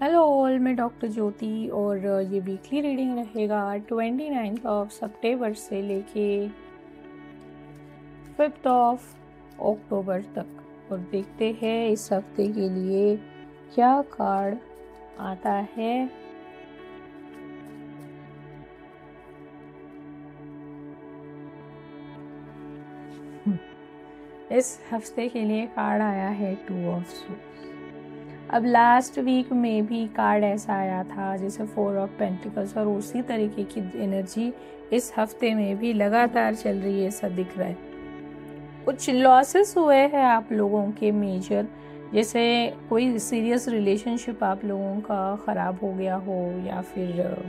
Hello all, मैं doctor ज्योति और ये वीकली रीडिंग रहेगा 29 ऑफ सितंबर से लेके 5 ऑफ अक्टूबर तक। और देखते हैं इस हफ्ते के लिए क्या कार्ड आता है। इस हफ्ते के लिए कार्ड आया है 2 ऑफ सूट्स। अब लास्ट वीक में भी कार्ड ऐसा आया था जैसे 4 ऑफ पेंटिकल्स, और उसी तरीके की एनर्जी इस हफ्ते में भी लगातार चल रही है, ऐसा दिख रहा है। कुछ लॉसेस हुए हैं आप लोगों के मेजर, जैसे कोई सीरियस रिलेशनशिप आप लोगों का ख़राब हो गया हो, या फिर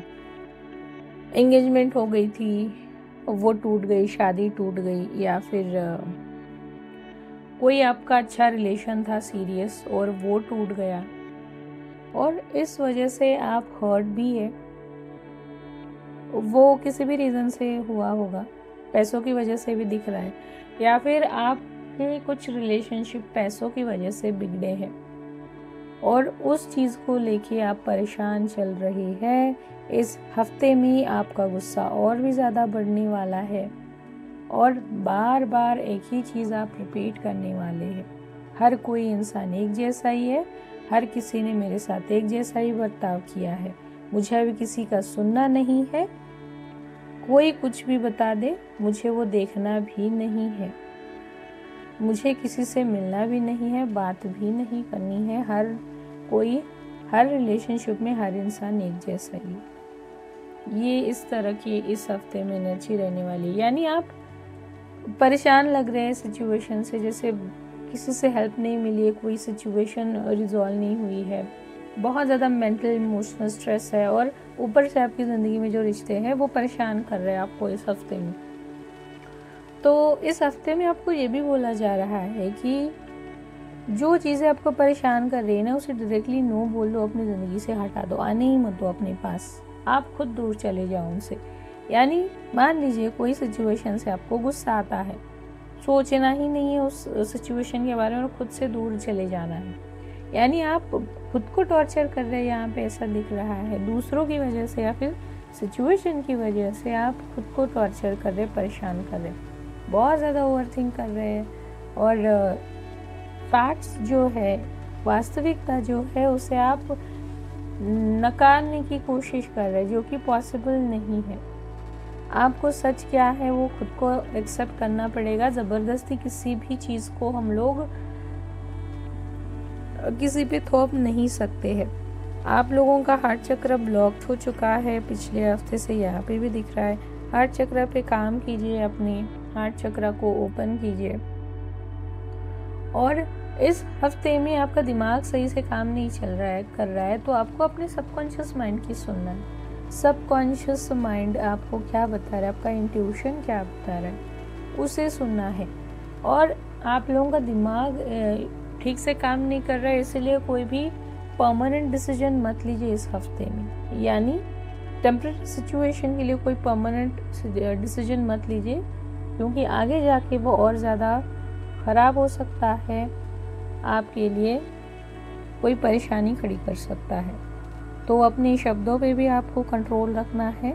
एंगेजमेंट हो गई थी वो टूट गई, शादी टूट गई, या फिर कोई आपका अच्छा रिलेशन था सीरियस और वो टूट गया, और इस वजह से आप हर्ट भी है। वो किसी भी रीज़न से हुआ होगा, पैसों की वजह से भी दिख रहा है, या फिर आपके कुछ रिलेशनशिप पैसों की वजह से बिगड़े हैं और उस चीज़ को लेके आप परेशान चल रहे हैं। इस हफ्ते में आपका गुस्सा और भी ज़्यादा बढ़ने वाला है और बार बार एक ही चीज़ आप रिपीट करने वाले हैं। हर कोई इंसान एक जैसा ही है, हर किसी ने मेरे साथ एक जैसा ही बर्ताव किया है, मुझे अभी किसी का सुनना नहीं है, कोई कुछ भी बता दे मुझे वो देखना भी नहीं है, मुझे किसी से मिलना भी नहीं है, बात भी नहीं करनी है। हर कोई, हर रिलेशनशिप में हर इंसान एक जैसा ही। ये इस तरह की इस हफ्ते में एनर्जी रहने वाली है। यानी आप परेशान लग रहे हैं सिचुएशन से, जैसे किसी से हेल्प नहीं मिली है, कोई सिचुएशन रिजॉल्व नहीं हुई है, बहुत ज़्यादा मेंटल इमोशनल स्ट्रेस है, और ऊपर से आपकी ज़िंदगी में जो रिश्ते हैं वो परेशान कर रहे हैं आपको इस हफ्ते में। तो इस हफ्ते में आपको ये भी बोला जा रहा है कि जो चीज़ें आपको परेशान कर रही है ना, उसे डायरेक्टली नो बोल दो, अपनी ज़िंदगी से हटा दो, आने ही मत दो अपने पास, आप खुद दूर चले जाओ उनसे। यानी मान लीजिए कोई सिचुएशन से आपको गुस्सा आता है, सोचना ही नहीं है उस सिचुएशन के बारे में, खुद से दूर चले जाना है। यानी आप खुद को टॉर्चर कर रहे हैं, यहाँ पे ऐसा दिख रहा है। दूसरों की वजह से या फिर सिचुएशन की वजह से आप खुद को टॉर्चर कर रहे, परेशान कर रहे, बहुत ज़्यादा ओवरथिंक कर रहे हैं, और फैक्ट्स जो है, वास्तविकता जो है, उसे आप नकारने की कोशिश कर रहे हैं, जो कि पॉसिबल नहीं है। आपको सच क्या है वो खुद को एक्सेप्ट करना पड़ेगा। ज़बरदस्ती किसी भी चीज़ को हम लोग किसी पे थोप नहीं सकते हैं। आप लोगों का हार्ट चक्र ब्लॉक हो चुका है पिछले हफ्ते से, यहाँ पे भी दिख रहा है। हार्ट चक्र पे काम कीजिए, अपने हार्ट चक्र को ओपन कीजिए। और इस हफ्ते में आपका दिमाग सही से काम नहीं चल रहा है, कर रहा है, तो आपको अपने सबकॉन्शियस माइंड की सुनना है। सबकॉन्शियस माइंड आपको क्या बता रहा है, आपका इंट्यूशन क्या बता रहा है, उसे सुनना है। और आप लोगों का दिमाग ठीक से काम नहीं कर रहा है, इसलिए कोई भी परमानेंट डिसीजन मत लीजिए इस हफ्ते में। यानी टेम्परेरी सिचुएशन के लिए कोई परमानेंट डिसीजन मत लीजिए, क्योंकि आगे जाके वो और ज़्यादा ख़राब हो सकता है, आपके लिए कोई परेशानी खड़ी कर सकता है। तो अपने शब्दों पे भी आपको कंट्रोल रखना है।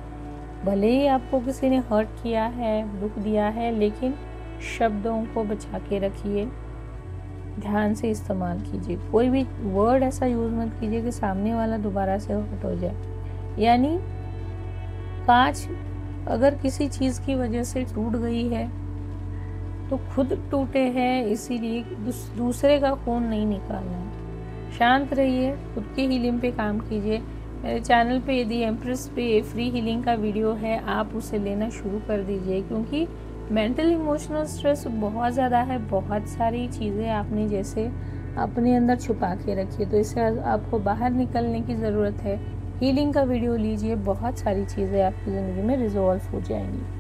भले ही आपको किसी ने हर्ट किया है, दुख दिया है, लेकिन शब्दों को बचा के रखिए, ध्यान से इस्तेमाल कीजिए। कोई भी वर्ड ऐसा यूज़ मत कीजिए कि सामने वाला दोबारा से हर्ट हो जाए। यानी कांच अगर किसी चीज़ की वजह से टूट गई है तो खुद टूटे हैं, इसीलिए दूसरे का खून नहीं निकालना है। शांत रहिए, खुद की हीलिंग पे काम कीजिए। मेरे चैनल पे यदि एम्प्रेस पे फ्री हीलिंग का वीडियो है, आप उसे लेना शुरू कर दीजिए, क्योंकि मेंटल इमोशनल स्ट्रेस बहुत ज़्यादा है। बहुत सारी चीज़ें आपने जैसे अपने अंदर छुपा के रखी है, तो इससे आपको बाहर निकलने की ज़रूरत है। हीलिंग का वीडियो लीजिए, बहुत सारी चीज़ें आपकी ज़िंदगी में रिजॉल्व हो जाएंगी।